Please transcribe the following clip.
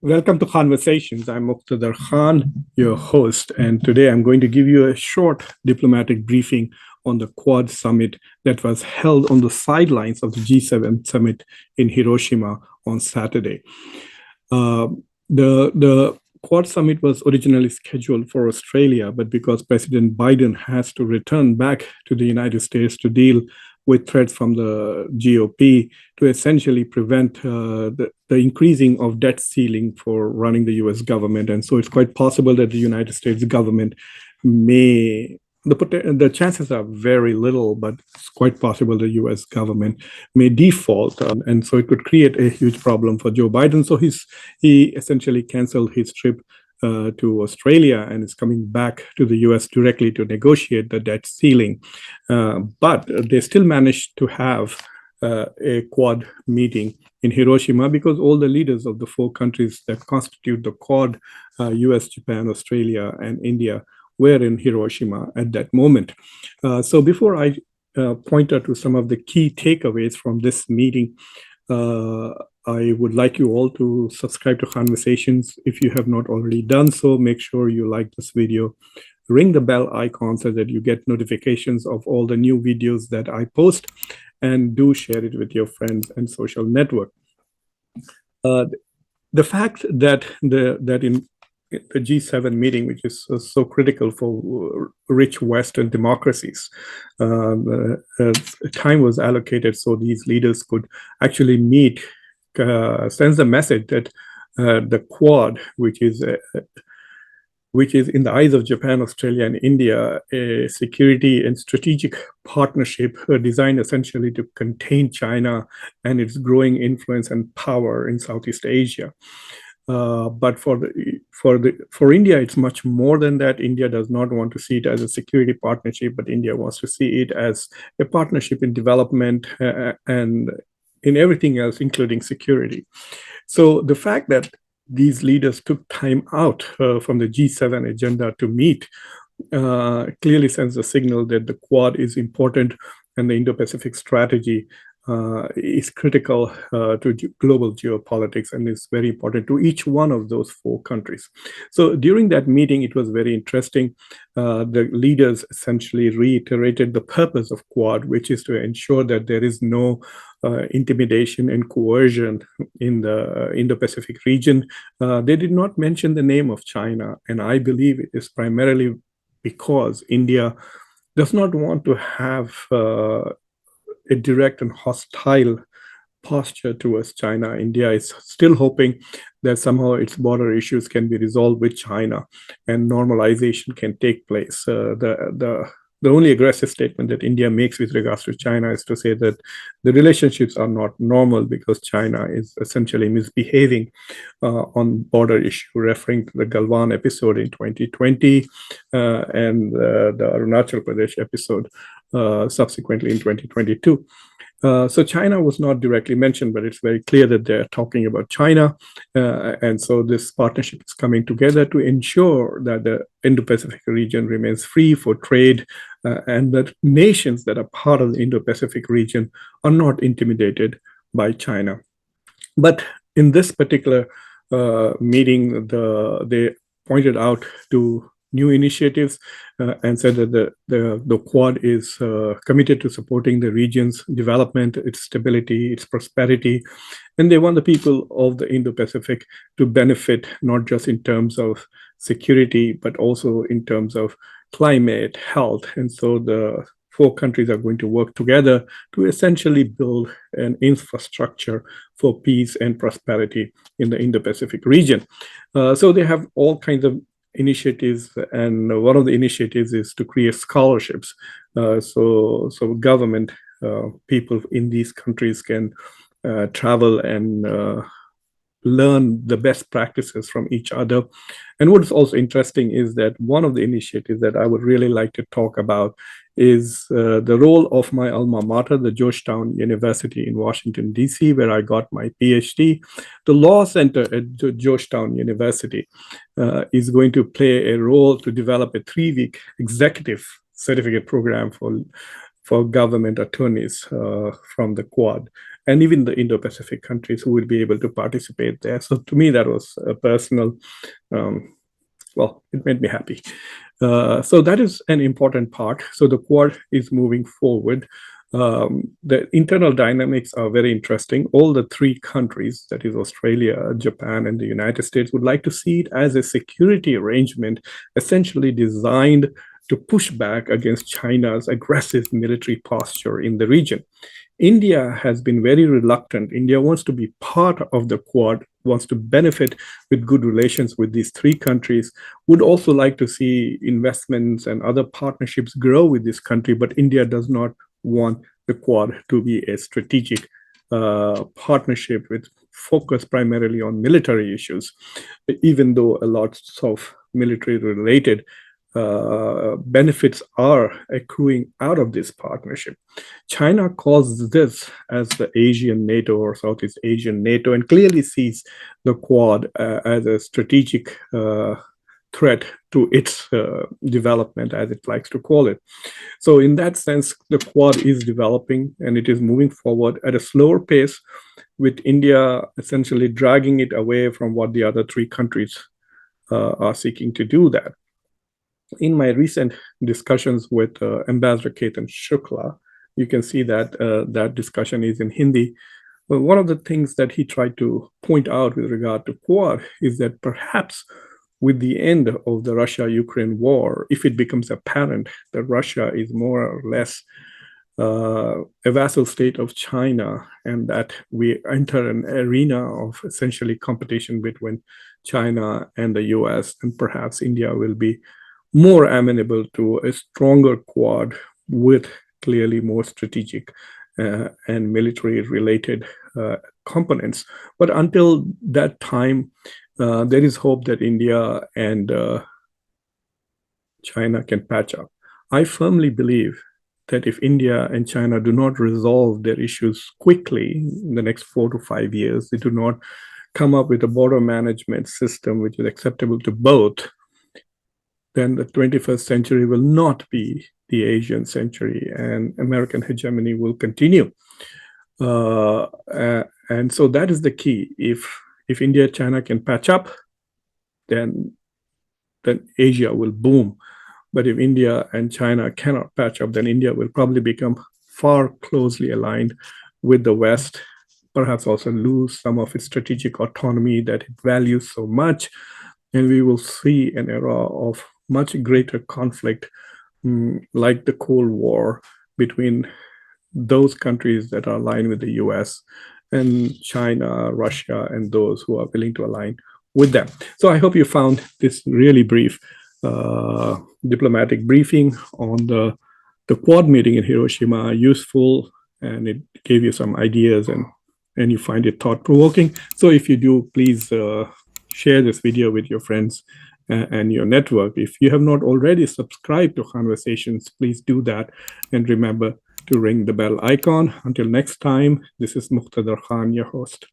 Welcome to Conversations. I'm Muqtedar Khan, your host, and today I'm going to give you a short diplomatic briefing on the Quad summit that was held on the sidelines of the G7 summit in Hiroshima on Saturday. Uh, the Quad summit was originally scheduled for Australia, but because President Biden has to return back to the United States to deal with threats from the GOP to essentially prevent the increasing of debt ceiling for running the US government. And so it's quite possible that the United States government may the chances are very little, but it's quite possible the U.S. government may default, and so it could create a huge problem for Joe Biden. So he essentially canceled his trip to Australia and is coming back to the US directly to negotiate the debt ceiling. But they still managed to have a Quad meeting in Hiroshima because all the leaders of the four countries that constitute the Quad, US, Japan, Australia, and India, were in Hiroshima at that moment. So before I point out to some of the key takeaways from this meeting, I would like you all to subscribe to Conversations. If you have not already done so, make sure you like this video. Ring the bell icon so that you get notifications of all the new videos that I post, and do share it with your friends and social network. The fact that in the G7 meeting, which is so critical for rich Western democracies, time was allocated so these leaders could actually meet, sends the message that the Quad, which is in the eyes of Japan, Australia, and India, a security and strategic partnership designed essentially to contain China and its growing influence and power in Southeast Asia. But for India, it's much more than that. India does not want to see it as a security partnership, but India wants to see it as a partnership in development and in everything else, including security. So the fact that these leaders took time out from the G7 agenda to meet clearly sends a signal that the Quad is important and the Indo-Pacific strategy is critical to global geopolitics and is very important to each one of those four countries. So during that meeting, it was very interesting. The leaders essentially reiterated the purpose of Quad, which is to ensure that there is no intimidation and coercion in the Indo-Pacific region. They did not mention the name of China, and I believe it is primarily because India does not want to have a direct and hostile posture towards China. India is still hoping that somehow its border issues can be resolved with China and normalization can take place. The only aggressive statement that India makes with regards to China is to say that the relationships are not normal because China is essentially misbehaving on border issue, referring to the Galwan episode in 2020 and the Arunachal Pradesh episode subsequently in 2022. So China was not directly mentioned, but it's very clear that they're talking about China. And so this partnership is coming together to ensure that the Indo-Pacific region remains free for trade and that nations that are part of the Indo-Pacific region are not intimidated by China. But in this particular meeting, they pointed out to new initiatives and said that the Quad is committed to supporting the region's development, its stability, its prosperity, and they want the people of the Indo-Pacific to benefit not just in terms of security, but also in terms of climate, health. And so the four countries are going to work together to essentially build an infrastructure for peace and prosperity in the Indo-Pacific region. So they have all kinds of initiatives, and one of the initiatives is to create scholarships. So government people in these countries can travel and learn the best practices from each other. And what is also interesting is that one of the initiatives that I would really like to talk about is the role of my alma mater, the Georgetown University in Washington, D.C., where I got my PhD. The Law Center at Georgetown University is going to play a role to develop a 3-week executive certificate program for government attorneys from the Quad, and even the Indo-Pacific countries who will be able to participate there. So to me, that was a personal, well, it made me happy. So that is an important part. So the Quad is moving forward. The internal dynamics are very interesting. All the three countries, that is Australia, Japan, and the United States, would like to see it as a security arrangement essentially designed to push back against China's aggressive military posture in the region. India has been very reluctant. India wants to be part of the Quad, wants to benefit with good relations with these three countries, would also like to see investments and other partnerships grow with this country, but India does not want the Quad to be a strategic partnership with focus primarily on military issues, even though a lot of military-related benefits are accruing out of this partnership. China calls this as the Asian NATO or Southeast Asian NATO, and clearly sees the Quad as a strategic threat to its development, as it likes to call it. So in that sense, the Quad is developing and it is moving forward at a slower pace, with India essentially dragging it away from what the other three countries are seeking to do that. In my recent discussions with Ambassador Ketan Shukla, you can see that that discussion is in Hindi. But one of the things that he tried to point out with regard to Quad is that perhaps with the end of the Russia-Ukraine war, if it becomes apparent that Russia is more or less a vassal state of China, and that we enter an arena of essentially competition between China and the US, and perhaps India will be more amenable to a stronger Quad with clearly more strategic and military-related components. But until that time, there is hope that India and China can patch up. I firmly believe that if India and China do not resolve their issues quickly in the next 4 to 5 years, they do not come up with a border management system which is acceptable to both, then the 21st century will not be the Asian century, and American hegemony will continue. And so that is the key. If India and China can patch up, then Asia will boom. But if India and China cannot patch up, then India will probably become far closely aligned with the West, perhaps also lose some of its strategic autonomy that it values so much. And we will see an era of much greater conflict, like the Cold War, between those countries that are aligned with the US and China, Russia, and those who are willing to align with them. So I hope you found this really brief diplomatic briefing on the Quad meeting in Hiroshima useful, and it gave you some ideas, and you find it thought-provoking. So if you do, please share this video with your friends and your network. If you have not already subscribed to Khanversations, please do that, and remember to ring the bell icon. Until next time, this is Muqtedar Khan, your host.